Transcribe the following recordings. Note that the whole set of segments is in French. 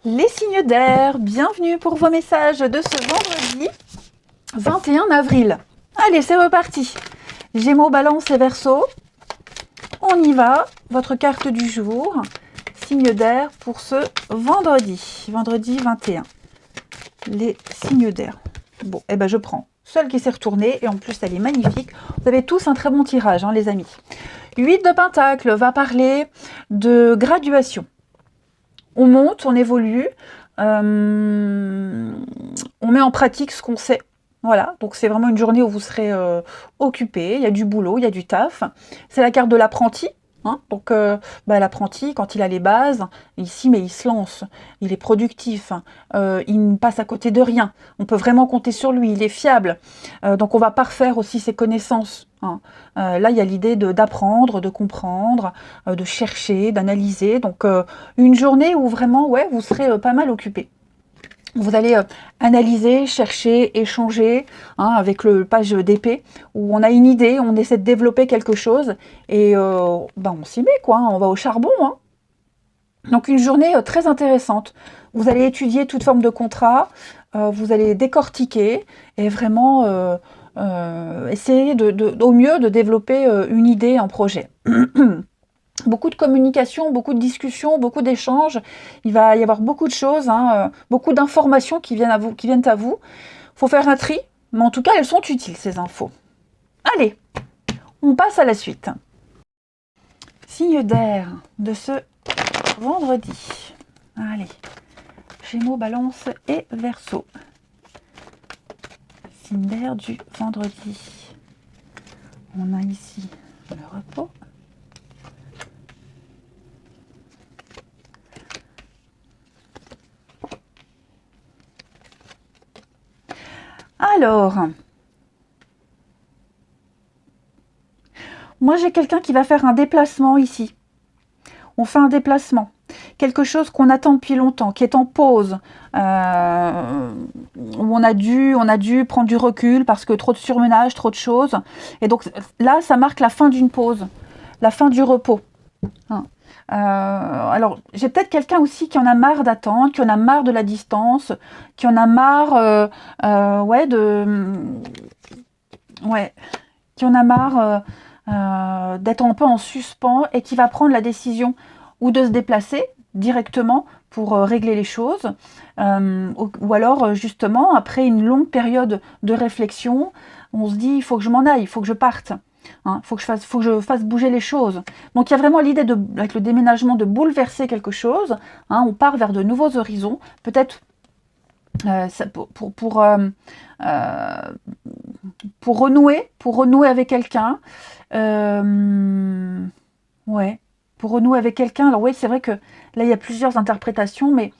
Les signes d'air, bienvenue pour vos messages de ce vendredi 21 avril. Allez, c'est reparti. Gémeaux, Balance et Verseau. On y va. Votre carte du jour. Signe d'air pour ce vendredi 21. Les signes d'air. Bon, eh ben je prends. Seule qui s'est retournée et en plus elle est magnifique. Vous avez tous un très bon tirage, les amis. 8 de Pentacle va parler de graduation. On monte, on évolue, on met en pratique ce qu'on sait. Voilà, donc c'est vraiment une journée où vous serez occupé, il y a du boulot, il y a du taf. C'est la carte de l'apprenti. Donc l'apprenti, quand il a les bases, ici, mais il se lance, il est productif, il ne passe à côté de rien. On peut vraiment compter sur lui, il est fiable. Donc on va parfaire aussi ses connaissances. Là, il y a l'idée d'apprendre, de comprendre, de chercher, d'analyser. Donc une journée où vraiment, vous serez pas mal occupé. Vous allez analyser, chercher, échanger avec le page d'épée, où on a une idée, on essaie de développer quelque chose, et on s'y met, on va au charbon. Donc une journée très intéressante. Vous allez étudier toute forme de contrat, vous allez décortiquer, et vraiment essayer au mieux de développer une idée, un projet. Beaucoup de communication, beaucoup de discussions, beaucoup d'échanges. Il va y avoir beaucoup de choses, beaucoup d'informations qui viennent à vous. Il faut faire un tri, mais en tout cas, elles sont utiles, ces infos. Allez, on passe à la suite. Signe d'air de ce vendredi. Allez, Gémeaux, Balance et Verseau. Signe d'air du vendredi. On a ici le repos. Alors, moi j'ai quelqu'un qui va faire un déplacement ici. On fait un déplacement. Quelque chose qu'on attend depuis longtemps, qui est en pause, où on a dû prendre du recul parce que trop de surmenage, trop de choses. Et donc là, ça marque la fin d'une pause, la fin du repos. Alors, j'ai peut-être quelqu'un aussi qui en a marre d'attendre, qui en a marre de la distance, qui en a marre, qui en a marre d'être un peu en suspens et qui va prendre la décision ou de se déplacer directement pour régler les choses, ou alors justement après une longue période de réflexion, on se dit il faut que je m'en aille, il faut que je parte. Faut que je fasse bouger les choses. Donc il y a vraiment l'idée avec le déménagement de bouleverser quelque chose. On part vers de nouveaux horizons. Peut-être pour renouer avec quelqu'un. Pour renouer avec quelqu'un. Alors oui, c'est vrai que là il y a plusieurs interprétations, mais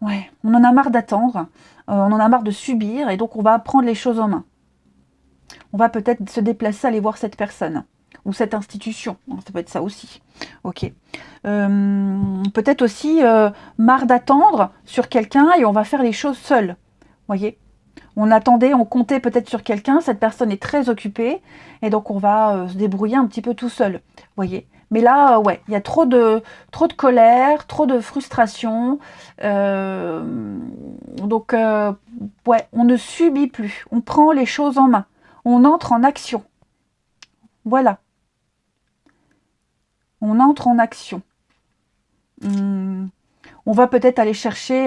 on en a marre d'attendre, on en a marre de subir, et donc on va prendre les choses en main. On va peut-être se déplacer, aller voir cette personne ou cette institution. Ça peut être ça aussi. Ok. Peut-être aussi marre d'attendre sur quelqu'un et on va faire les choses seuls. Voyez. On attendait, on comptait peut-être sur quelqu'un. Cette personne est très occupée et donc on va se débrouiller un petit peu tout seul. Voyez. Mais là, il y a trop de colère, trop de frustration. Donc, on ne subit plus. On prend les choses en main. On entre en action. Voilà. On entre en action. On va peut-être aller chercher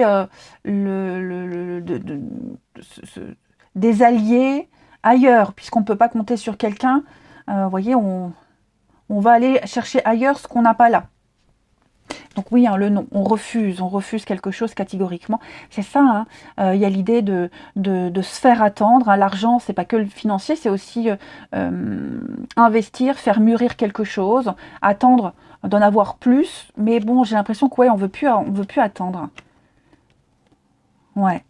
des alliés ailleurs, puisqu'on ne peut pas compter sur quelqu'un. Vous voyez, on va aller chercher ailleurs ce qu'on n'a pas là. Donc oui, le non, on refuse quelque chose catégoriquement. C'est ça, y a l'idée de se faire attendre. L'argent, c'est pas que le financier, c'est aussi investir, faire mûrir quelque chose, attendre d'en avoir plus. Mais bon, j'ai l'impression que on veut plus attendre. Ouais,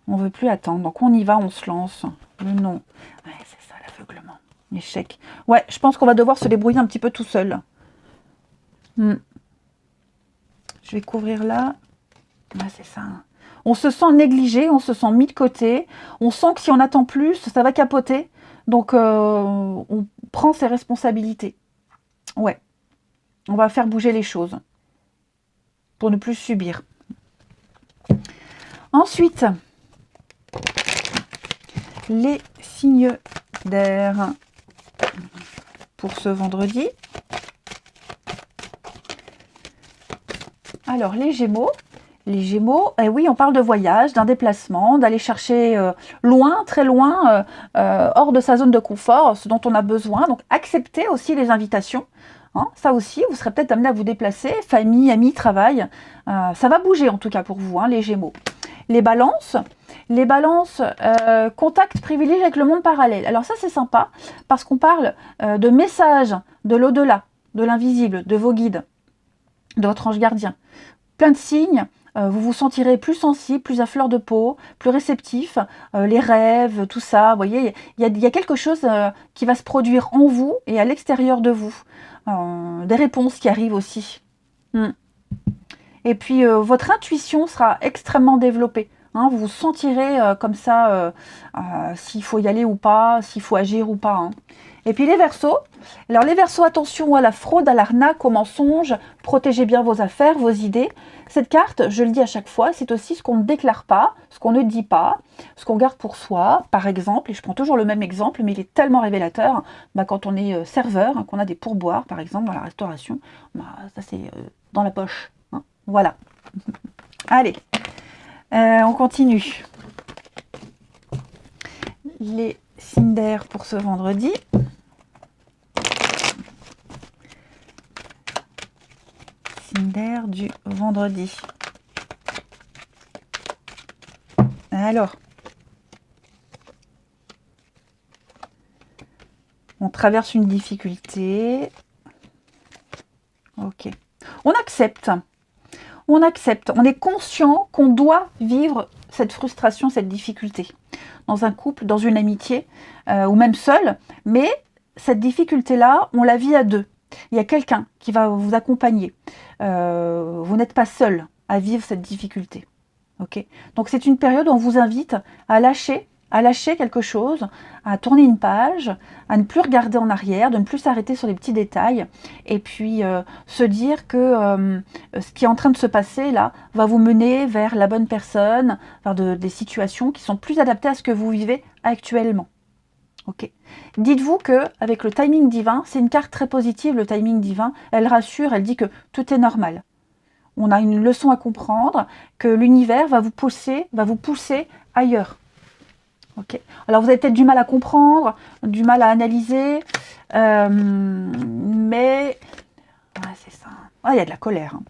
on veut plus attendre. Donc on y va, on se lance. Le non, c'est ça, l'aveuglement, l'échec. Ouais, je pense qu'on va devoir se débrouiller un petit peu tout seul. Je vais couvrir là. C'est ça. On se sent négligé, on se sent mis de côté. On sent que si on attend plus, ça va capoter. Donc, on prend ses responsabilités. Ouais. On va faire bouger les choses. pour ne plus subir. Ensuite, les signes d'air pour ce vendredi. Alors, les Gémeaux, eh oui, on parle de voyage, d'un déplacement, d'aller chercher loin, très loin, hors de sa zone de confort, ce dont on a besoin. Donc, acceptez aussi les invitations. Hein, ça aussi, vous serez peut-être amené à vous déplacer, famille, amis, travail. Ça va bouger en tout cas pour vous, hein, les Gémeaux. Les balances, contact privilégié avec le monde parallèle. Alors ça, c'est sympa, parce qu'on parle de messages de l'au-delà, de l'invisible, de vos guides, de votre ange gardien. Plein de signes, vous vous sentirez plus sensible, plus à fleur de peau, plus réceptif, les rêves, tout ça. Vous voyez, il y a quelque chose qui va se produire en vous et à l'extérieur de vous. Des réponses qui arrivent aussi. Et puis, votre intuition sera extrêmement développée. Hein, vous vous sentirez comme ça, s'il faut y aller ou pas, s'il faut agir ou pas. Hein. Et puis les Verseaux. Alors les Verseaux, attention à la fraude, à l'arnaque, au mensonge. Protégez bien vos affaires, vos idées. Cette carte, je le dis à chaque fois, c'est aussi ce qu'on ne déclare pas, ce qu'on ne dit pas, ce qu'on garde pour soi. Par exemple, et je prends toujours le même exemple, mais il est tellement révélateur, quand on est serveur, hein, qu'on a des pourboires, par exemple, dans la restauration, ça c'est dans la poche. Hein. Voilà. Allez, on continue. Les signes d'air pour ce vendredi. Signe d'air du vendredi. Alors, on traverse une difficulté. Ok. On accepte. On accepte. On est conscient qu'on doit vivre cette frustration, cette difficulté. Dans un couple, dans une amitié, ou même seul. Mais cette difficulté-là, on la vit à deux. Il y a quelqu'un qui va vous accompagner. Vous n'êtes pas seul à vivre cette difficulté. Okay. Donc c'est une période où on vous invite à lâcher quelque chose, à tourner une page, à ne plus regarder en arrière, de ne plus s'arrêter sur les petits détails, et puis se dire que ce qui est en train de se passer là va vous mener vers la bonne personne, vers des situations qui sont plus adaptées à ce que vous vivez actuellement. Okay. Dites-vous que avec le timing divin, c'est une carte très positive, le timing divin, elle rassure, elle dit que tout est normal. On a une leçon à comprendre, que l'univers va vous pousser ailleurs. Okay. Alors vous avez peut-être du mal à comprendre, du mal à analyser, mais ouais, c'est ça. Il y a de la colère. Hein.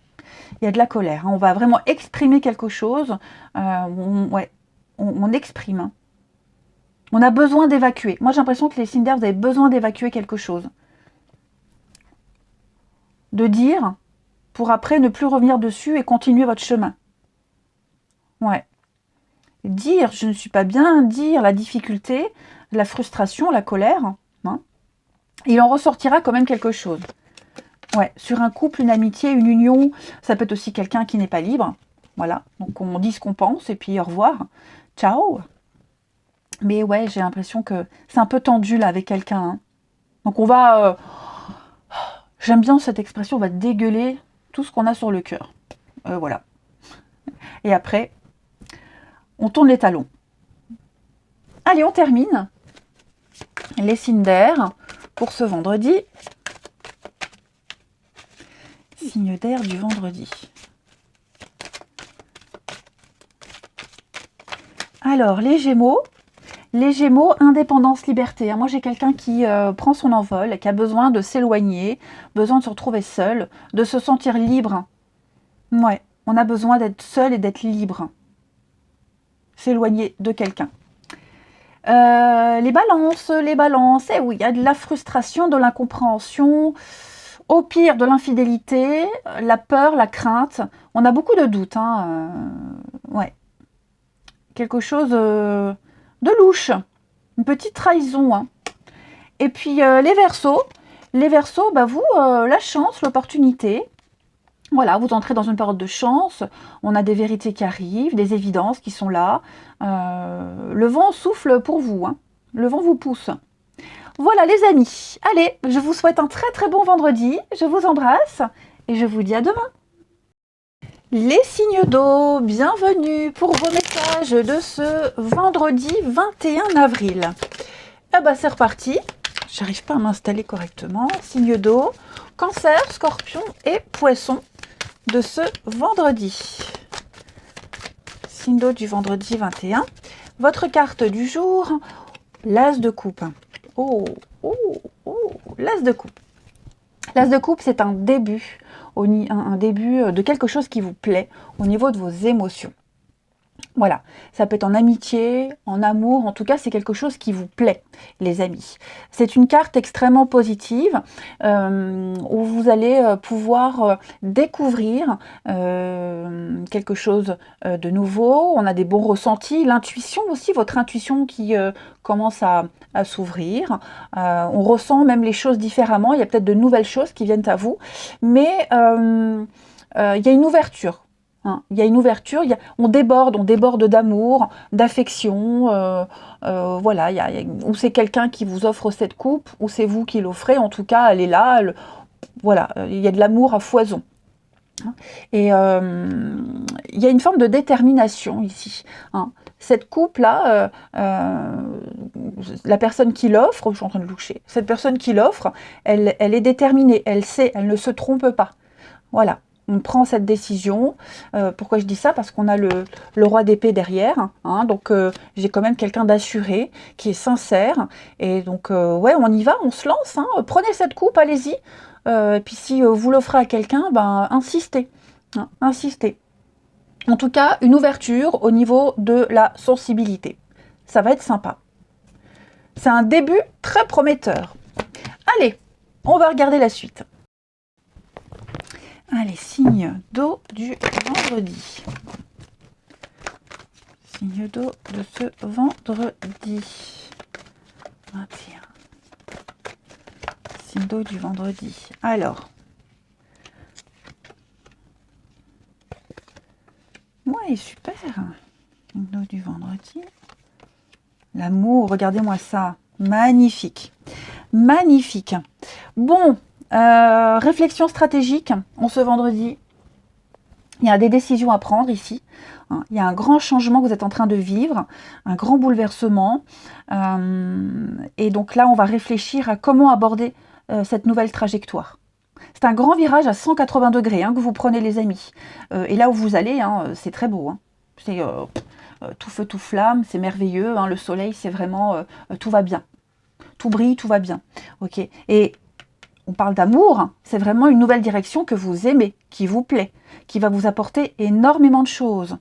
Il y a de la colère. Hein. On va vraiment exprimer quelque chose. On exprime. Hein. On a besoin d'évacuer. Moi, j'ai l'impression que les signes d'air, vous avez besoin d'évacuer quelque chose. De dire, pour après ne plus revenir dessus et continuer votre chemin. Ouais. Dire, je ne suis pas bien, dire la difficulté, la frustration, la colère. Hein. Il en ressortira quand même quelque chose. Ouais. Sur un couple, une amitié, une union, ça peut être aussi quelqu'un qui n'est pas libre. Voilà. Donc, on dit ce qu'on pense et puis au revoir. Ciao. Mais ouais, j'ai l'impression que c'est un peu tendu là avec quelqu'un. Hein. Donc on va... j'aime bien cette expression, on va dégueuler tout ce qu'on a sur le cœur. Voilà. Et après, on tourne les talons. Allez, on termine. Les signes d'air pour ce vendredi. Signe d'air du vendredi. Alors, les Gémeaux. Les Gémeaux, indépendance, liberté. Moi, j'ai quelqu'un qui prend son envol, qui a besoin de s'éloigner, besoin de se retrouver seul, de se sentir libre. Ouais, on a besoin d'être seul et d'être libre. S'éloigner de quelqu'un. Les balances, eh oui, il y a de la frustration, de l'incompréhension, au pire de l'infidélité, la peur, la crainte. On a beaucoup de doutes. Hein, ouais. Quelque chose... de louche, une petite trahison. Hein. Et puis les Verseaux, vous, la chance, l'opportunité. Voilà, vous entrez dans une période de chance, on a des vérités qui arrivent, des évidences qui sont là. Le vent souffle pour vous, hein. Le vent vous pousse. Voilà les amis, allez, je vous souhaite un très très bon vendredi, je vous embrasse et je vous dis à demain. Les signes d'eau, bienvenue pour vos messages de ce vendredi 21 avril. Eh ben c'est reparti, j'arrive pas à m'installer correctement. Signes d'eau, Cancer, Scorpion et Poisson de ce vendredi. Signe d'eau du vendredi 21. Votre carte du jour, l'As de coupe. Oh, oh, oh, l'As de coupe. L'As de coupe, c'est un début de quelque chose qui vous plaît au niveau de vos émotions. Voilà, ça peut être en amitié, en amour, en tout cas c'est quelque chose qui vous plaît, les amis. C'est une carte extrêmement positive où vous allez pouvoir découvrir quelque chose de nouveau. On a des bons ressentis, l'intuition aussi, votre intuition qui commence à s'ouvrir. On ressent même les choses différemment, il y a peut-être de nouvelles choses qui viennent à vous, mais il y a une ouverture. Il y a une ouverture, on déborde d'amour, d'affection, voilà, ou c'est quelqu'un qui vous offre cette coupe, ou c'est vous qui l'offrez, en tout cas, elle est là, voilà, il y a de l'amour à foison. Et il y a une forme de détermination ici. Cette coupe-là, la personne qui l'offre, je suis en train de loucher, cette personne qui l'offre, elle est déterminée, elle sait, elle ne se trompe pas. Voilà. On prend cette décision. Pourquoi je dis ça? Parce qu'on a le roi d'épée derrière. Donc, j'ai quand même quelqu'un d'assuré, qui est sincère. Et donc, ouais, on y va, on se lance. Prenez cette coupe, allez-y. Et puis, si vous l'offrez à quelqu'un, ben, insistez. Insistez. En tout cas, une ouverture au niveau de la sensibilité. Ça va être sympa. C'est un début très prometteur. Allez, on va regarder la suite. Allez, signe d'eau du vendredi. Signe d'eau de ce vendredi 21. Signe d'eau du vendredi. Alors. Ouais, super. Signe d'eau du vendredi. L'amour, regardez-moi ça. Magnifique. Magnifique. Bon. Réflexion stratégique, en ce vendredi, il y a des décisions à prendre ici, il y a un grand changement que vous êtes en train de vivre, un grand bouleversement, et donc là on va réfléchir à comment aborder cette nouvelle trajectoire. C'est un grand virage à 180 degrés que vous prenez les amis, et là où vous allez, c'est très beau, c'est tout feu, tout flamme, c'est merveilleux, le soleil c'est vraiment, tout va bien, tout brille, tout va bien, ok, et on parle d'amour, c'est vraiment une nouvelle direction que vous aimez, qui vous plaît, qui va vous apporter énormément de choses.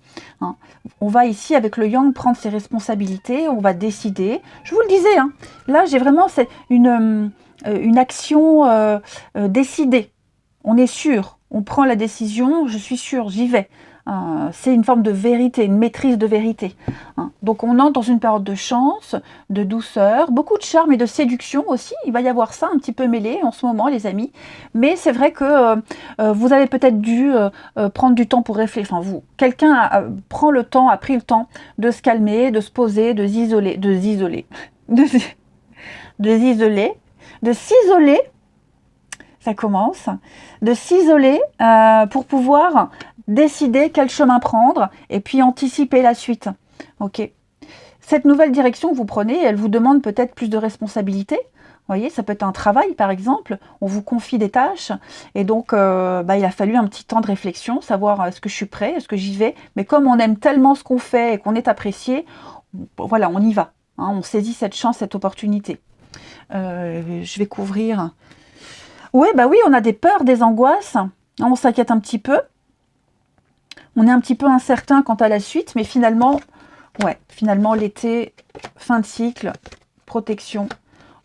On va ici, avec le yang, prendre ses responsabilités, on va décider. Je vous le disais, là j'ai vraiment une action décidée. On est sûr, on prend la décision, je suis sûre, j'y vais. C'est une forme de vérité, une maîtrise de vérité. Donc on entre dans une période de chance, de douceur, beaucoup de charme et de séduction aussi. Il va y avoir ça un petit peu mêlé en ce moment, les amis. Mais c'est vrai que vous avez peut-être dû prendre du temps pour réfléchir. Enfin, quelqu'un a pris le temps de se calmer, de se poser, de s'isoler, ça commence, de s'isoler pour pouvoir décider quel chemin prendre et puis anticiper la suite. Ok. Cette nouvelle direction que vous prenez, elle vous demande peut-être plus de responsabilités. Vous voyez, ça peut être un travail par exemple, on vous confie des tâches et donc il a fallu un petit temps de réflexion, savoir est-ce que je suis prêt, est-ce que j'y vais. Mais comme on aime tellement ce qu'on fait et qu'on est apprécié, voilà, on y va. On saisit cette chance, cette opportunité. Je vais couvrir. Oui, on a des peurs, des angoisses. On s'inquiète un petit peu. On est un petit peu incertain quant à la suite, mais finalement l'été, fin de cycle, protection.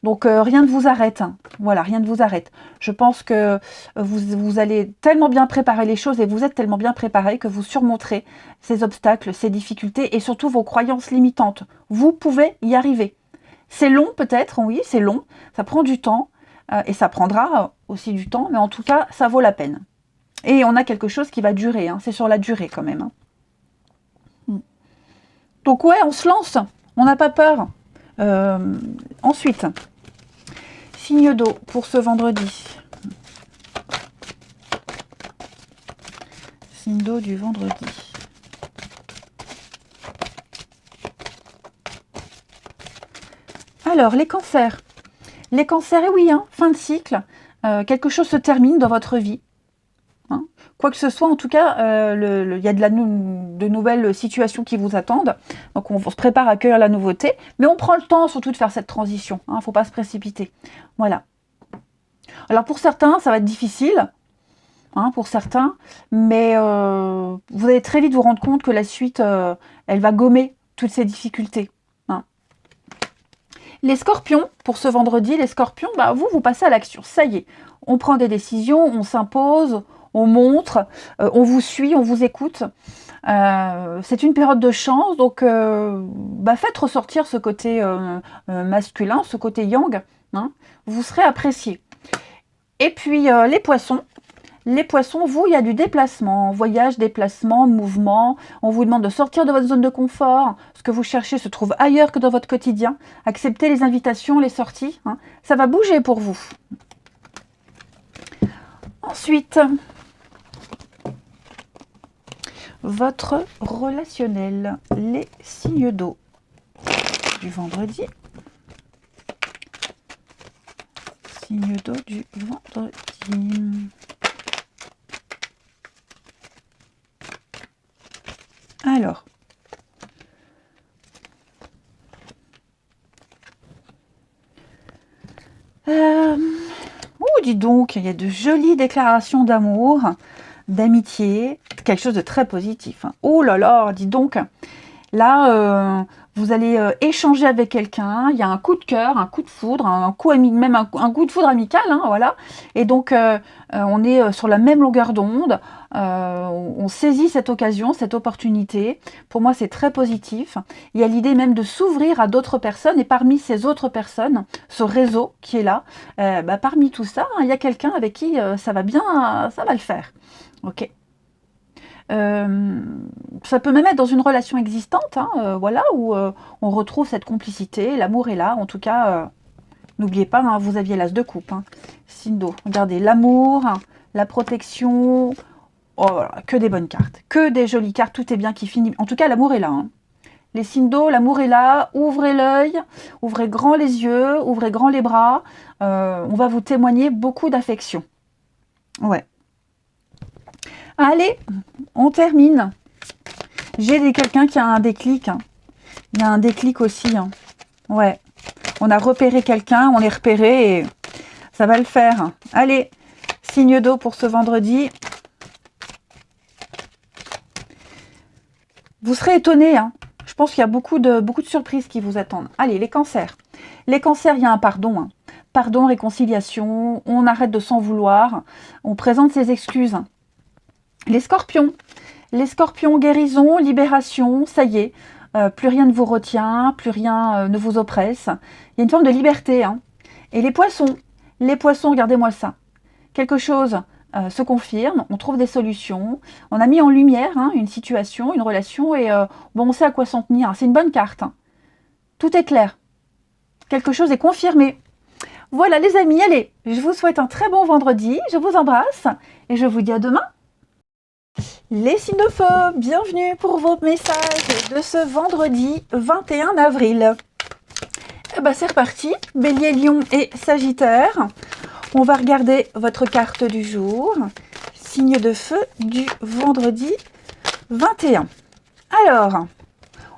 Donc rien ne vous arrête. Voilà, rien ne vous arrête. Je pense que vous allez tellement bien préparer les choses et vous êtes tellement bien préparé que vous surmonterez ces obstacles, ces difficultés et surtout vos croyances limitantes. Vous pouvez y arriver. C'est long peut-être, oui, c'est long. Ça prend du temps et ça prendra aussi du temps, mais en tout cas, ça vaut la peine. Et on a quelque chose qui va durer, c'est sur la durée quand même. Donc ouais, on se lance, on n'a pas peur. Ensuite, signe d'eau pour ce vendredi. signe d'eau du vendredi. Alors, les cancers. Les cancers, et oui, hein, fin de cycle. Quelque chose se termine dans votre vie. Hein. Quoi que ce soit, en tout cas, il y a de nouvelles situations qui vous attendent. Donc, on se prépare à accueillir la nouveauté. Mais on prend le temps, surtout, de faire cette transition. Il ne faut pas se précipiter. Voilà. Alors, pour certains, ça va être difficile. Hein, pour certains. Mais vous allez très vite vous rendre compte que la suite, elle va gommer toutes ces difficultés. Hein. Les scorpions, pour ce vendredi, les scorpions, bah, vous passez à l'action. Ça y est, on prend des décisions, on s'impose, on montre, on vous suit, on vous écoute. C'est une période de chance, donc faites ressortir ce côté masculin, ce côté yang. Hein, vous serez apprécié. Et puis, les poissons. Les poissons, vous, il y a du déplacement, voyage, déplacement, mouvement. On vous demande de sortir de votre zone de confort. Ce que vous cherchez se trouve ailleurs que dans votre quotidien. Acceptez les invitations, les sorties. Hein. Ça va bouger pour vous. Ensuite, votre relationnel. Les signes d'eau du vendredi. Signe d'eau du vendredi. Alors, dis donc, il y a de jolies déclarations d'amour, d'amitié, quelque chose de très positif. Hein. Oh là là, dis donc, là, vous allez échanger avec quelqu'un, il y a un coup de cœur, un coup de foudre, un coup même un coup de foudre amical, hein, voilà. Et donc, on est sur la même longueur d'onde, on saisit cette occasion, cette opportunité. Pour moi, c'est très positif. Il y a l'idée même de s'ouvrir à d'autres personnes, et parmi ces autres personnes, ce réseau qui est là, parmi tout ça, hein, il y a quelqu'un avec qui ça va bien, ça va le faire. Ok. Ça peut même être dans une relation existante, hein, voilà, où on retrouve cette complicité, l'amour est là, en tout cas, n'oubliez pas, hein, vous aviez l'as de coupe, hein, signe d'eau, regardez, l'amour, la protection, oh, voilà, que des bonnes cartes, que des jolies cartes, tout est bien qui finit, en tout cas, l'amour est là, hein. Les signes d'eau, l'amour est là, ouvrez l'œil, ouvrez grand les yeux, ouvrez grand les bras, on va vous témoigner beaucoup d'affection, ouais. Allez, on termine. J'ai quelqu'un qui a un déclic. Hein. Il y a un déclic aussi. Hein. Ouais. On a repéré quelqu'un, on est repéré et ça va le faire. Allez, signe d'eau pour ce vendredi. Vous serez étonnés. Hein. Je pense qu'il y a beaucoup de surprises qui vous attendent. Allez, les cancers. Les cancers, il y a un pardon. Hein. Pardon, réconciliation. On arrête de s'en vouloir. On présente ses excuses. Les scorpions, guérison, libération, ça y est, plus rien ne vous retient, plus rien ne vous oppresse. Il y a une forme de liberté. Hein. Et les poissons, regardez-moi ça. Quelque chose se confirme, on trouve des solutions, on a mis en lumière hein, une situation, une relation, et on sait à quoi s'en tenir. C'est une bonne carte. Hein. Tout est clair. Quelque chose est confirmé. Voilà les amis, allez, je vous souhaite un très bon vendredi, je vous embrasse, et je vous dis à demain. Les signes de feu, bienvenue pour vos messages de ce vendredi 21 avril. C'est reparti, Bélier, Lion et Sagittaire. On va regarder votre carte du jour. Signe de feu du vendredi 21. Alors,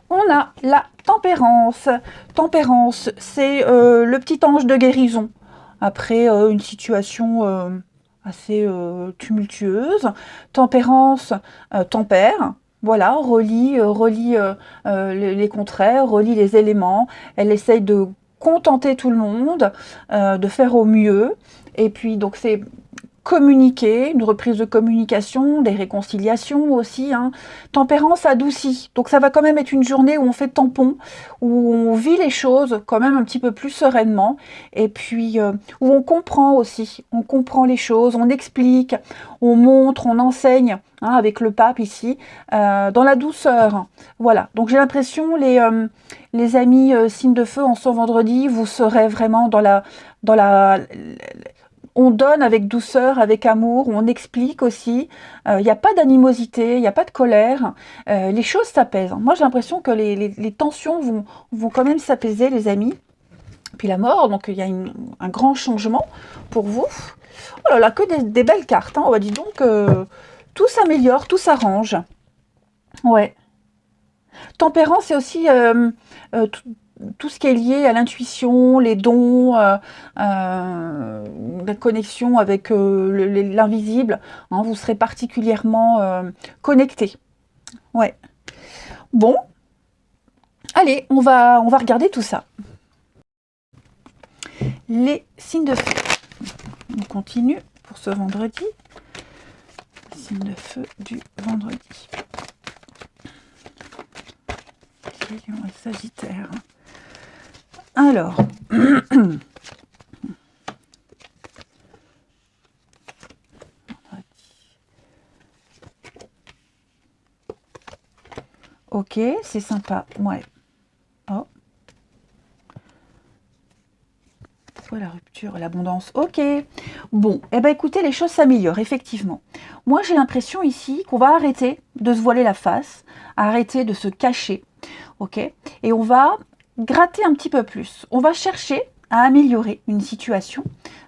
on a la tempérance. Tempérance, c'est le petit ange de guérison. Après une situation... assez tumultueuse. Tempérance, tempère, voilà, relie les contraires, relie les éléments. Elle essaye de contenter tout le monde, de faire au mieux. Et puis, donc, c'est communiquer, une reprise de communication, des réconciliations aussi. Hein. Tempérance adoucie. Donc ça va quand même être une journée où on fait tampon, où on vit les choses quand même un petit peu plus sereinement. Et puis où on comprend aussi. On comprend les choses, on explique, on montre, on enseigne, hein, avec le pape ici, dans la douceur. Voilà. Donc j'ai l'impression, les amis signes de feu en ce vendredi, vous serez vraiment dans la on donne avec douceur, avec amour, on explique aussi. Il n'y a pas d'animosité, il n'y a pas de colère. Les choses s'apaisent. Moi, j'ai l'impression que les tensions vont quand même s'apaiser, les amis. Puis la mort, donc il y a un grand changement pour vous. Oh là là, que des belles cartes. Hein. On va dire donc, tout s'améliore, tout s'arrange. Ouais. Tempérance, c'est aussi tout ce qui est lié à l'intuition, les dons, la connexion avec l'invisible. Hein, vous serez particulièrement connecté. Ouais. Bon, allez, on va regarder tout ça. Les signes de feu. On continue pour ce vendredi. Signe de feu du vendredi. Lion et Sagittaire. Alors, ok, c'est sympa. Ouais. Oh. Pourquoi la rupture, l'abondance? Ok. Bon, eh ben écoutez, les choses s'améliorent, effectivement. Moi, j'ai l'impression ici qu'on va arrêter de se voiler la face, arrêter de se cacher, ok? Et on va gratter un petit peu plus. On va chercher à améliorer une situation,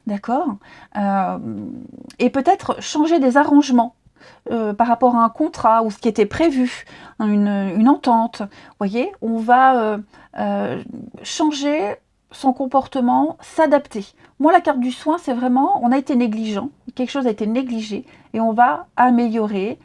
d'accord? Et peut-être changer des arrangements par rapport à un contrat ou ce qui était prévu, hein, une entente. Vous voyez, on va changer son comportement, s'adapter. Moi, la carte du soin, c'est vraiment, on a été négligent, quelque chose a été négligé, et on va améliorer,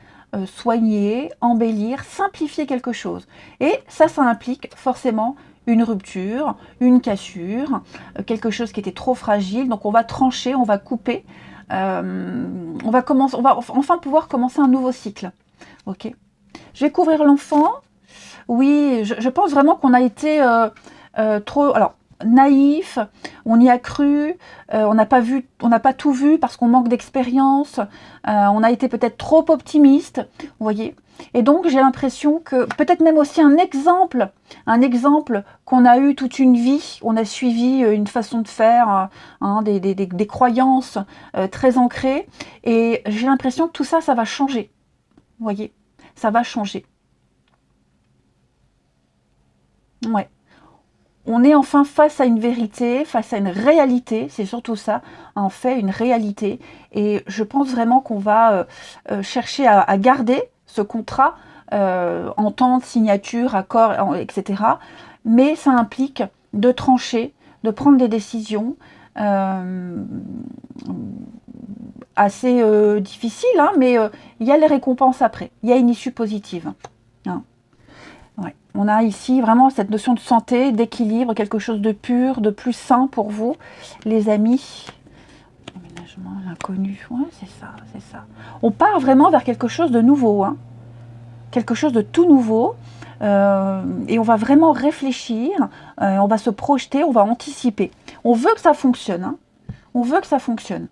soigner, embellir, simplifier quelque chose. Et ça implique forcément une rupture, une cassure, quelque chose qui était trop fragile. Donc on va trancher, on va couper, on va enfin pouvoir commencer un nouveau cycle. Ok. Je vais couvrir l'enfant. Oui, je pense vraiment qu'on a été trop... Alors, naïf, on y a cru, on n'a pas tout vu parce qu'on manque d'expérience, on a été peut-être trop optimiste, vous voyez. Et donc j'ai l'impression que peut-être même aussi un exemple qu'on a eu toute une vie, on a suivi une façon de faire, hein, des croyances très ancrées, et j'ai l'impression que tout ça, ça va changer, vous voyez, ça va changer. Ouais. On est enfin face à une vérité, face à une réalité, c'est surtout ça, en fait, une réalité. Et je pense vraiment qu'on va chercher à garder ce contrat, entente, signature, accord, etc. Mais ça implique de trancher, de prendre des décisions assez difficiles, hein, mais il y a les récompenses après, il y a une issue positive. Hein. Ouais. On a ici vraiment cette notion de santé, d'équilibre, quelque chose de pur, de plus sain pour vous, les amis. Aménagement, l'inconnu, ouais, c'est ça, c'est ça. On part vraiment vers quelque chose de nouveau, hein. Quelque chose de tout nouveau, et on va vraiment réfléchir, on va se projeter, on va anticiper. On veut que ça fonctionne, hein. On veut que ça fonctionne.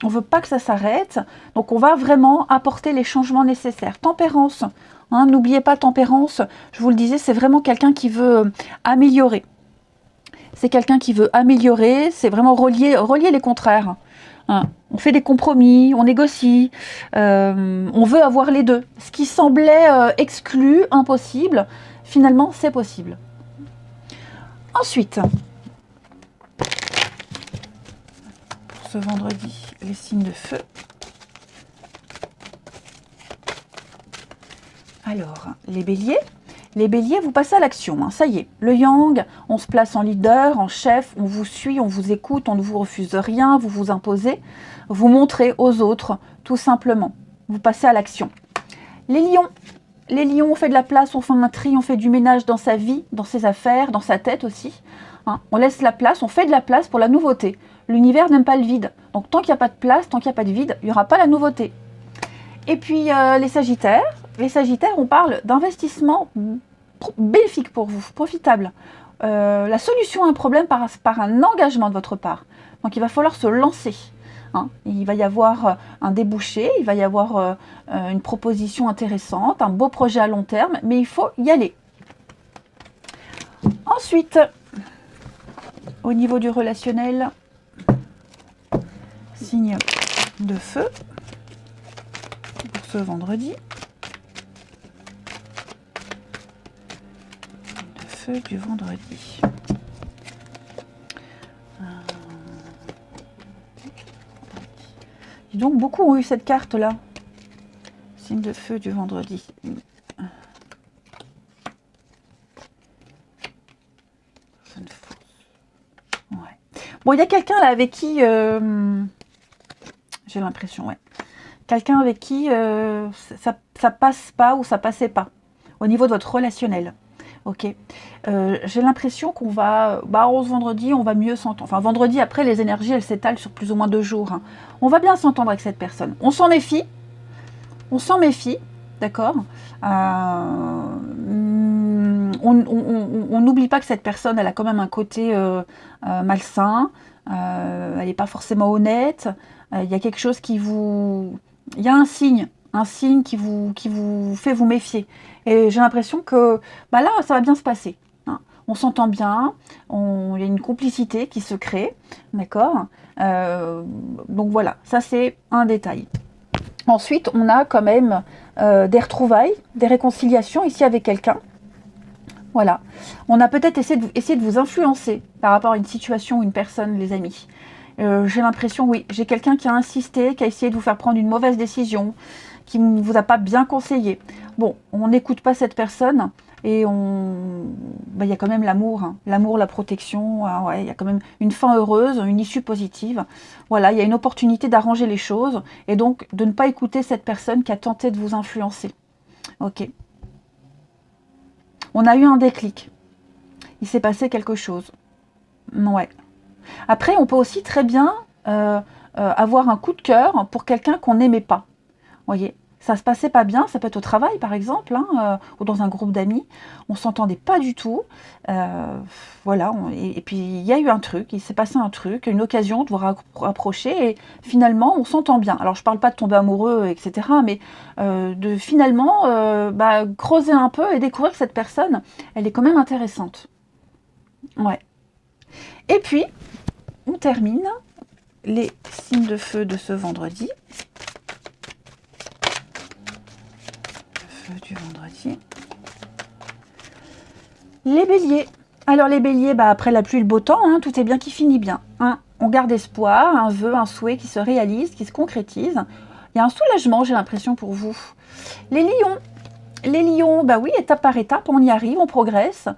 On ne veut pas que ça s'arrête, donc on va vraiment apporter les changements nécessaires. Tempérance, hein, n'oubliez pas tempérance, je vous le disais, c'est vraiment quelqu'un qui veut améliorer. C'est quelqu'un qui veut améliorer, c'est vraiment relier les contraires. Hein. On fait des compromis, on négocie, on veut avoir les deux. Ce qui semblait exclu, impossible, finalement c'est possible. Ensuite, pour ce vendredi, les signes de feu. Alors, les béliers. Les béliers, vous passez à l'action, hein, ça y est. Le yang, on se place en leader, en chef, on vous suit, on vous écoute, on ne vous refuse rien, vous vous imposez, vous montrez aux autres, tout simplement. Vous passez à l'action. Les lions, on fait de la place, on fait un tri, on fait du ménage dans sa vie, dans ses affaires, dans sa tête aussi. Hein. On laisse la place, on fait de la place pour la nouveauté. L'univers n'aime pas le vide. Donc tant qu'il n'y a pas de place, tant qu'il n'y a pas de vide, il n'y aura pas la nouveauté. Et puis les sagittaires, on parle d'investissement bénéfique pour vous, profitable. La solution à un problème par un engagement de votre part. Donc il va falloir se lancer. Hein. Il va y avoir un débouché, il va y avoir une proposition intéressante, un beau projet à long terme, mais il faut y aller. Ensuite, au niveau du relationnel, signe de feu pour ce vendredi. De feu du vendredi. Et donc beaucoup ont eu cette carte là. Signe de feu du vendredi. Ouais. Bon, il y a quelqu'un là avec qui j'ai l'impression, ouais. Quelqu'un avec qui ça passe pas ou ça passait pas au niveau de votre relationnel. Ok. J'ai l'impression qu'on va, ce vendredi, on va mieux s'entendre. Enfin, vendredi, après, les énergies, elles s'étalent sur plus ou moins 2 jours. Hein. On va bien s'entendre avec cette personne. On s'en méfie. On s'en méfie, d'accord. On n'oublie pas que cette personne, elle a quand même un côté malsain. Elle n'est pas forcément honnête. Il y a quelque chose qui vous... Il y a un signe qui vous fait vous méfier. Et j'ai l'impression que là, ça va bien se passer. Hein. On s'entend bien, il y a une complicité qui se crée, d'accord. Donc voilà, ça c'est un détail. Ensuite, on a quand même des retrouvailles, des réconciliations ici avec quelqu'un. Voilà. On a peut-être essayé de vous influencer par rapport à une situation ou une personne, les amis. J'ai l'impression, oui, j'ai quelqu'un qui a insisté, qui a essayé de vous faire prendre une mauvaise décision, qui ne vous a pas bien conseillé. Bon, on n'écoute pas cette personne et il y a quand même l'amour, hein. L'amour, la protection, ouais, il y a quand même une fin heureuse, une issue positive. Voilà, il y a une opportunité d'arranger les choses et donc de ne pas écouter cette personne qui a tenté de vous influencer. Ok. On a eu un déclic. Il s'est passé quelque chose. Ouais. Après, on peut aussi très bien avoir un coup de cœur pour quelqu'un qu'on n'aimait pas. Vous voyez, ça se passait pas bien, ça peut être au travail par exemple, hein, ou dans un groupe d'amis, on s'entendait pas du tout. Voilà, et puis il y a eu un truc, il s'est passé un truc, une occasion de vous rapprocher, et finalement on s'entend bien. Alors je parle pas de tomber amoureux, etc., mais de finalement creuser un peu et découvrir que cette personne, elle est quand même intéressante. Ouais. Et puis, on termine les signes de feu de ce vendredi. Le feu du vendredi. Les béliers. Alors les béliers, après la pluie et le beau temps, hein, tout est bien qui finit bien. Hein. On garde espoir, un vœu, un souhait qui se réalise, qui se concrétise. Il y a un soulagement, j'ai l'impression, pour vous. Les lions. Les lions, oui, étape par étape, on y arrive, on progresse.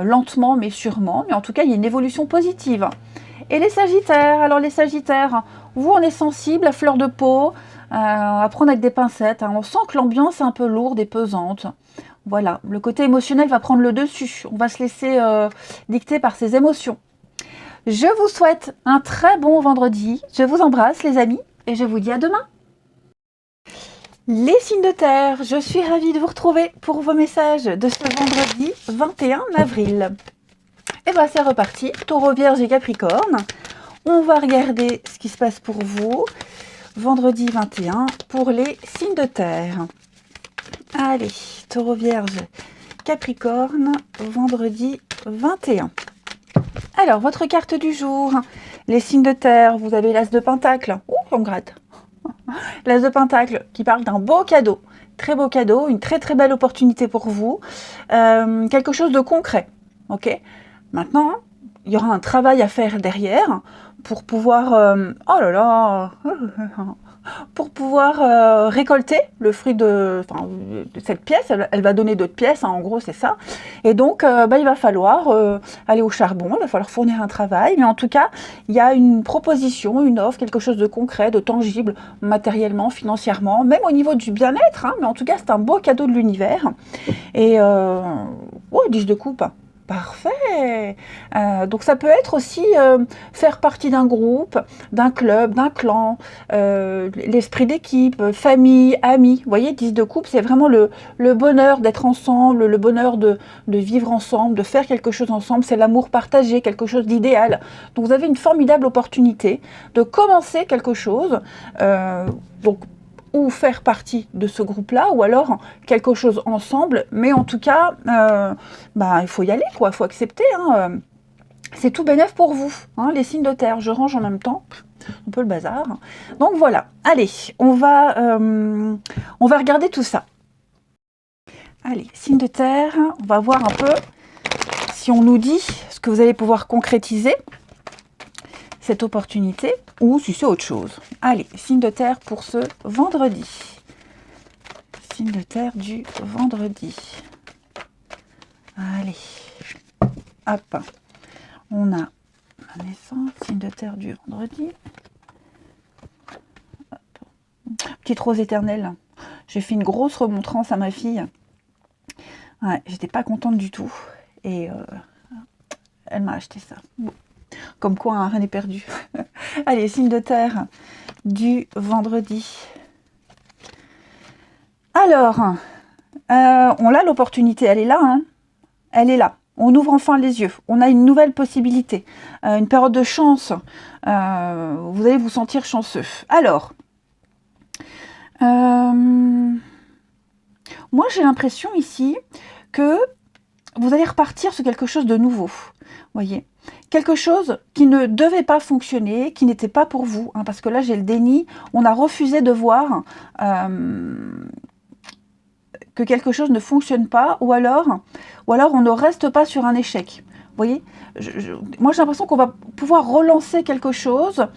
Lentement mais sûrement, mais en tout cas il y a une évolution positive. Et les sagittaires, alors les sagittaires, vous on est sensible à fleur de peau, à prendre avec des pincettes, hein. On sent que l'ambiance est un peu lourde et pesante. Voilà, le côté émotionnel va prendre le dessus, on va se laisser dicter par ses émotions. Je vous souhaite un très bon vendredi, je vous embrasse les amis, et je vous dis à demain. Les signes de terre, je suis ravie de vous retrouver pour vos messages de ce vendredi 21 avril. Et c'est reparti, Taureau, Vierge et Capricorne. On va regarder ce qui se passe pour vous, vendredi 21, pour les signes de terre. Allez, Taureau, Vierge, Capricorne, vendredi 21. Alors, votre carte du jour, les signes de terre, vous avez l'As de Pentacle. Ouh, on gratte. L'As de Pentacle qui parle d'un beau cadeau, très beau cadeau, une très très belle opportunité pour vous, quelque chose de concret, ok. Maintenant, il y aura un travail à faire derrière pour pouvoir, pour pouvoir récolter le fruit de cette pièce. Elle va donner d'autres pièces, hein, en gros c'est ça. Et donc il va falloir aller au charbon, il va falloir fournir un travail, mais en tout cas il y a une proposition, une offre, quelque chose de concret, de tangible, matériellement, financièrement, même au niveau du bien-être, hein, mais en tout cas c'est un beau cadeau de l'univers. Et 10 de coupe. Parfait. Donc ça peut être aussi faire partie d'un groupe, d'un club, d'un clan, l'esprit d'équipe, famille, amis. Vous voyez, 10 de coupe, c'est vraiment le bonheur d'être ensemble, le bonheur de vivre ensemble, de faire quelque chose ensemble. C'est l'amour partagé, quelque chose d'idéal. Donc vous avez une formidable opportunité de commencer quelque chose. Donc ou faire partie de ce groupe-là, ou alors quelque chose ensemble, mais en tout cas, il faut y aller, quoi, il faut accepter, hein. c'est tout bénef pour vous, hein, les signes de terre. Je range en même temps, un peu le bazar. Donc voilà, allez, on va regarder tout ça. Allez, signes de terre, on va voir un peu si on nous dit ce que vous allez pouvoir concrétiser, cette opportunité, ou si c'est autre chose. Allez, signe de terre pour ce vendredi. Signe de terre du vendredi. Allez, hop, on a la naissance, signe de terre du vendredi. Hop. Petite rose éternelle. J'ai fait une grosse remontrance à ma fille. Ouais, j'étais pas contente du tout. Et elle m'a acheté ça. Bon. Comme quoi, hein, rien n'est perdu. Allez, signe de terre du vendredi. Alors, on a l'opportunité, elle est là. Hein. Elle est là. On ouvre enfin les yeux. On a une nouvelle possibilité. Une période de chance. Vous allez vous sentir chanceux. Alors, moi j'ai l'impression ici que vous allez repartir sur quelque chose de nouveau. Voyez, quelque chose qui ne devait pas fonctionner, qui n'était pas pour vous, hein, parce que là j'ai le déni, on a refusé de voir que quelque chose ne fonctionne pas, ou alors on ne reste pas sur un échec. Vous voyez, moi j'ai l'impression qu'on va pouvoir relancer quelque chose,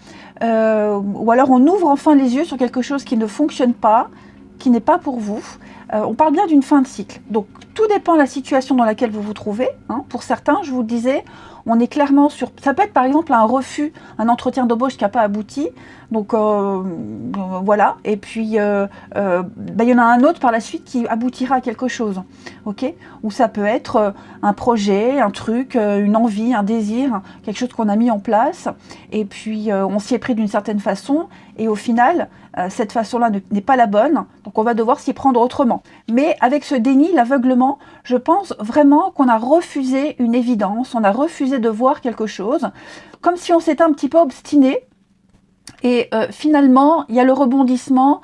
ou alors on ouvre enfin les yeux sur quelque chose qui ne fonctionne pas, qui n'est pas pour vous. On parle bien d'une fin de cycle. Donc tout dépend de la situation dans laquelle vous vous trouvez. Hein. Pour certains, je vous le disais, on est clairement sur... Ça peut être par exemple un refus, un entretien d'embauche qui n'a pas abouti. Donc voilà. Et puis, il y en a un autre par la suite qui aboutira à quelque chose. Okay, ou ça peut être un projet, un truc, une envie, un désir, quelque chose qu'on a mis en place. Et puis, on s'y est pris d'une certaine façon. Et au final, cette façon-là n'est pas la bonne. Donc, on va devoir s'y prendre autrement. Mais avec ce déni, l'aveuglement, je pense vraiment qu'on a refusé une évidence. On a refusé de voir quelque chose. Comme si on s'était un petit peu obstiné. Et finalement, il y a le rebondissement.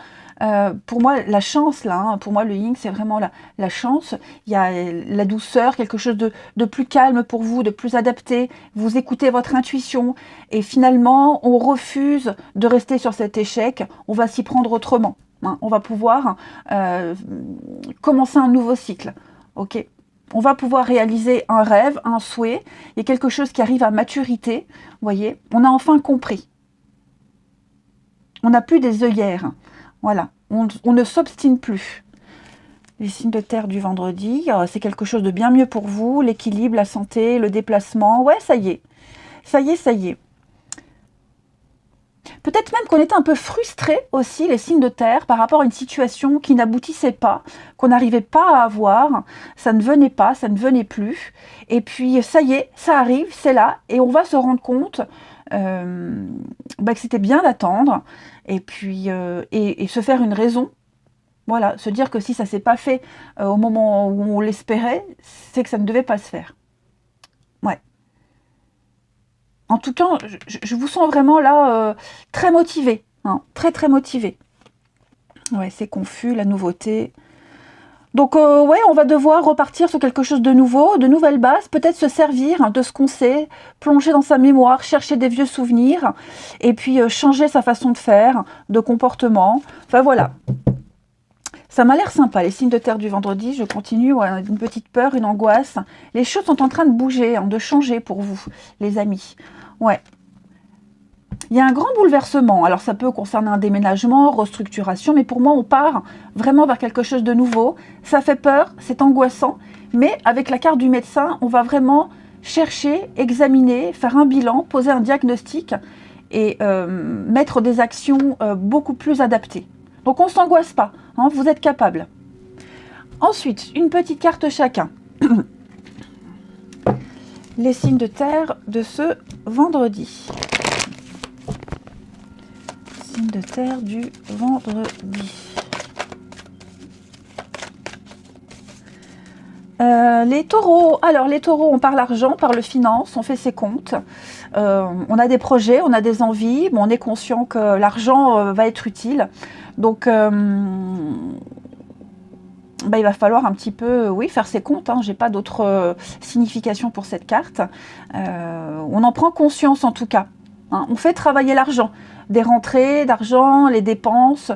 Pour moi, la chance, là, hein, pour moi, le yin, c'est vraiment la chance. Il y a la douceur, quelque chose de plus calme pour vous, de plus adapté. Vous écoutez votre intuition. Et finalement, on refuse de rester sur cet échec. On va s'y prendre autrement. Hein. On va pouvoir commencer un nouveau cycle. Ok ? On va pouvoir réaliser un rêve, un souhait. Il y a quelque chose qui arrive à maturité. Vous voyez ? On a enfin compris. On n'a plus des œillères. Voilà, on ne s'obstine plus. Les signes de terre du vendredi, c'est quelque chose de bien mieux pour vous. L'équilibre, la santé, le déplacement. Ouais, ça y est. Ça y est, ça y est. Peut-être même qu'on était un peu frustrés aussi, les signes de terre, par rapport à une situation qui n'aboutissait pas, qu'on n'arrivait pas à avoir. Ça ne venait pas, ça ne venait plus. Et puis, ça y est, ça arrive, c'est là. Et on va se rendre compte que c'était bien d'attendre. Et puis, et se faire une raison. Voilà, se dire que si ça ne s'est pas fait au moment où on l'espérait, c'est que ça ne devait pas se faire. Ouais. En tout cas, je vous sens vraiment là très motivé, hein, très très motivé. Ouais, c'est confus, la nouveauté. Donc ouais, on va devoir repartir sur quelque chose de nouveau, de nouvelles bases, peut-être se servir de ce qu'on sait, plonger dans sa mémoire, chercher des vieux souvenirs, et puis changer sa façon de faire, de comportement. Enfin voilà. Ça m'a l'air sympa, les signes de terre du vendredi. Je continue, ouais, une petite peur, une angoisse. Les choses sont en train de bouger, hein, de changer pour vous, les amis. Ouais. Il y a un grand bouleversement. Alors, ça peut concerner un déménagement, restructuration, mais pour moi, on part vraiment vers quelque chose de nouveau. Ça fait peur, c'est angoissant, mais avec la carte du médecin, on va vraiment chercher, examiner, faire un bilan, poser un diagnostic et mettre des actions beaucoup plus adaptées. Donc, on ne s'angoisse pas, hein, vous êtes capable. Ensuite, une petite carte chacun. Les signes de terre de ce vendredi. Signe de terre du vendredi. Les taureaux. Alors, les taureaux, on parle argent, on parle finance, on fait ses comptes. On a des projets, on a des envies. Bon, on est conscient que l'argent va être utile. Donc, bah, il va falloir un petit peu, oui, faire ses comptes. Hein. J'ai pas d'autre signification pour cette carte. On en prend conscience en tout cas. Hein. On fait travailler l'argent, des rentrées d'argent, les dépenses.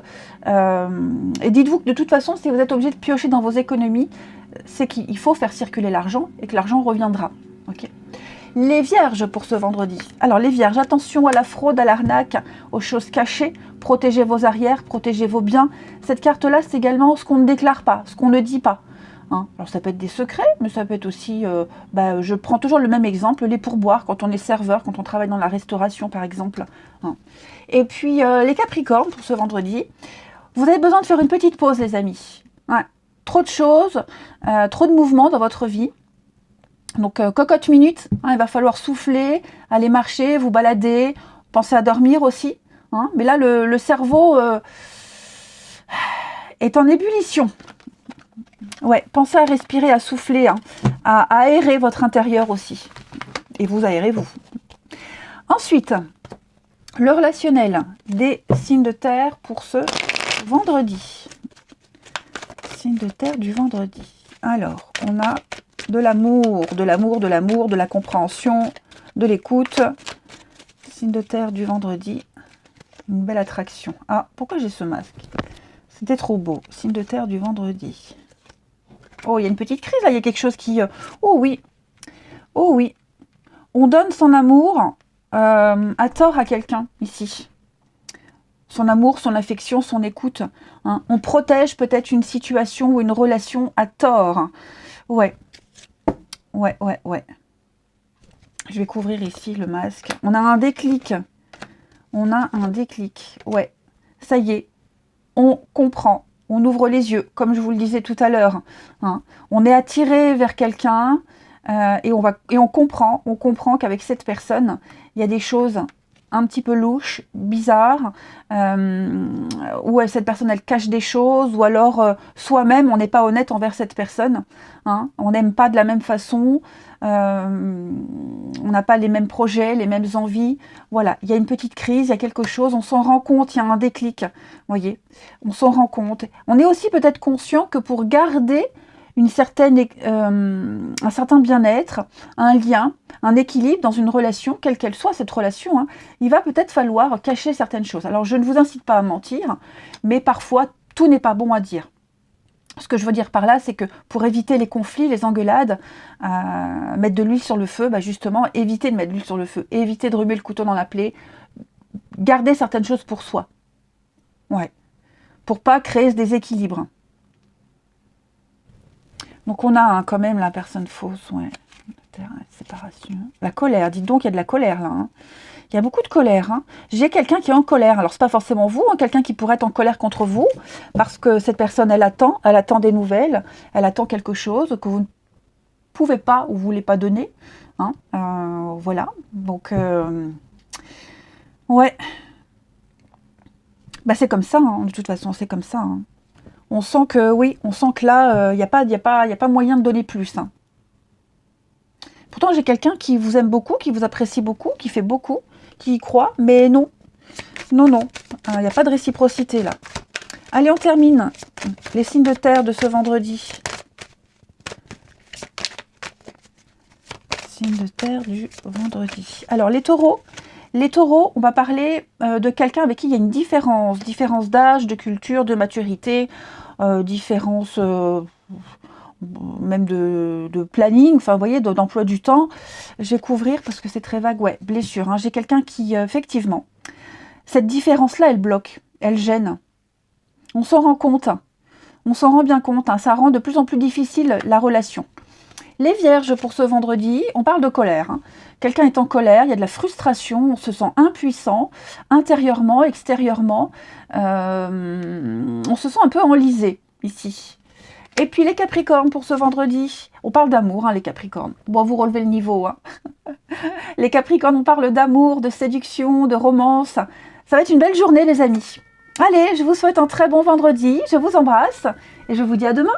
Et dites-vous que de toute façon, si vous êtes obligé de piocher dans vos économies, c'est qu'il faut faire circuler l'argent et que l'argent reviendra. Okay. Les vierges pour ce vendredi. Alors les vierges, attention à la fraude, à l'arnaque, aux choses cachées. Protégez vos arrières, protégez vos biens. Cette carte-là, c'est également ce qu'on ne déclare pas, ce qu'on ne dit pas. Hein. Alors ça peut être des secrets, mais ça peut être aussi, je prends toujours le même exemple, les pourboires, quand on est serveur, quand on travaille dans la restauration par exemple. Hein. Et puis les capricornes pour ce vendredi. Vous avez besoin de faire une petite pause les amis. Ouais. Trop de choses, trop de mouvements dans votre vie. Donc, cocotte minute, hein, il va falloir souffler, aller marcher, vous balader, penser à dormir aussi. Hein, mais là, le cerveau est en ébullition. Ouais, pensez à respirer, à souffler, hein, à aérer votre intérieur aussi. Et vous aérez vous. Ensuite, le relationnel des signes de terre pour ce vendredi. Signes de terre du vendredi. Alors, on a de l'amour, de l'amour, de l'amour, de la compréhension, de l'écoute. Signe de terre du vendredi. Une belle attraction. Ah, pourquoi j'ai ce masque? C'était trop beau. Signe de terre du vendredi. Oh, il y a une petite crise là, il y a quelque chose qui... Oh oui. Oh oui. On donne son amour à tort à quelqu'un ici. Son amour, son affection, son écoute. Hein. On protège peut-être une situation ou une relation à tort. Ouais. Ouais. Je vais couvrir ici le masque. On a un déclic. Ouais. Ça y est. On comprend. On ouvre les yeux, comme je vous le disais tout à l'heure. Hein. On est attiré vers quelqu'un et on comprend qu'avec cette personne, il y a des choses un petit peu louches, bizarres, où cette personne, elle cache des choses, ou alors soi-même, on n'est pas honnête envers cette personne. Hein. On n'aime pas de la même façon, on n'a pas les mêmes projets, les mêmes envies. Voilà, il y a une petite crise, il y a quelque chose, on s'en rend compte, il y a un déclic. Vous voyez, on s'en rend compte. On est aussi peut-être conscient que pour garder un certain bien-être, un lien, un équilibre dans une relation, quelle qu'elle soit cette relation, hein, il va peut-être falloir cacher certaines choses. Alors je ne vous incite pas à mentir, mais parfois tout n'est pas bon à dire. Ce que je veux dire par là, c'est que pour éviter les conflits, les engueulades, mettre de l'huile sur le feu, justement, éviter de mettre de l'huile sur le feu, éviter de remuer le couteau dans la plaie, garder certaines choses pour soi. Ouais. Pour pas créer ce déséquilibre. Donc on a quand même la personne fausse, ouais. Séparation. La colère, dites donc, il y a de la colère là. Hein. Il y a beaucoup de colère. Hein. J'ai quelqu'un qui est en colère. Alors, c'est pas forcément vous, hein, quelqu'un qui pourrait être en colère contre vous, parce que cette personne, elle attend des nouvelles, elle attend quelque chose que vous ne pouvez pas ou vous ne voulez pas donner. Hein. Voilà. Donc, ouais. C'est comme ça, hein. De toute façon, c'est comme ça. Hein. On sent que là, il n'y a pas moyen de donner plus. Hein. Pourtant, j'ai quelqu'un qui vous aime beaucoup, qui vous apprécie beaucoup, qui fait beaucoup, qui y croit, mais non. Non. Il n'y a pas de réciprocité, là. Allez, on termine. Les signes de terre de ce vendredi. Signes de terre du vendredi. Alors, les taureaux, on va parler de quelqu'un avec qui il y a une différence. Différence d'âge, de culture, de maturité, différence... même de planning, enfin vous voyez, d'emploi du temps. Je vais couvrir parce que c'est très vague. Ouais, blessure. Hein. J'ai quelqu'un qui, effectivement, cette différence-là, elle bloque, elle gêne. On s'en rend compte. On s'en rend bien compte. Hein. Ça rend de plus en plus difficile la relation. Les vierges pour ce vendredi, on parle de colère. Hein. Quelqu'un est en colère, il y a de la frustration, on se sent impuissant, intérieurement, extérieurement. On se sent un peu enlisé ici. Et puis les Capricornes pour ce vendredi, on parle d'amour, hein, les Capricornes. Bon, vous relevez le niveau. Hein. Les Capricornes, on parle d'amour, de séduction, de romance. Ça va être une belle journée, les amis. Allez, je vous souhaite un très bon vendredi, je vous embrasse et je vous dis à demain.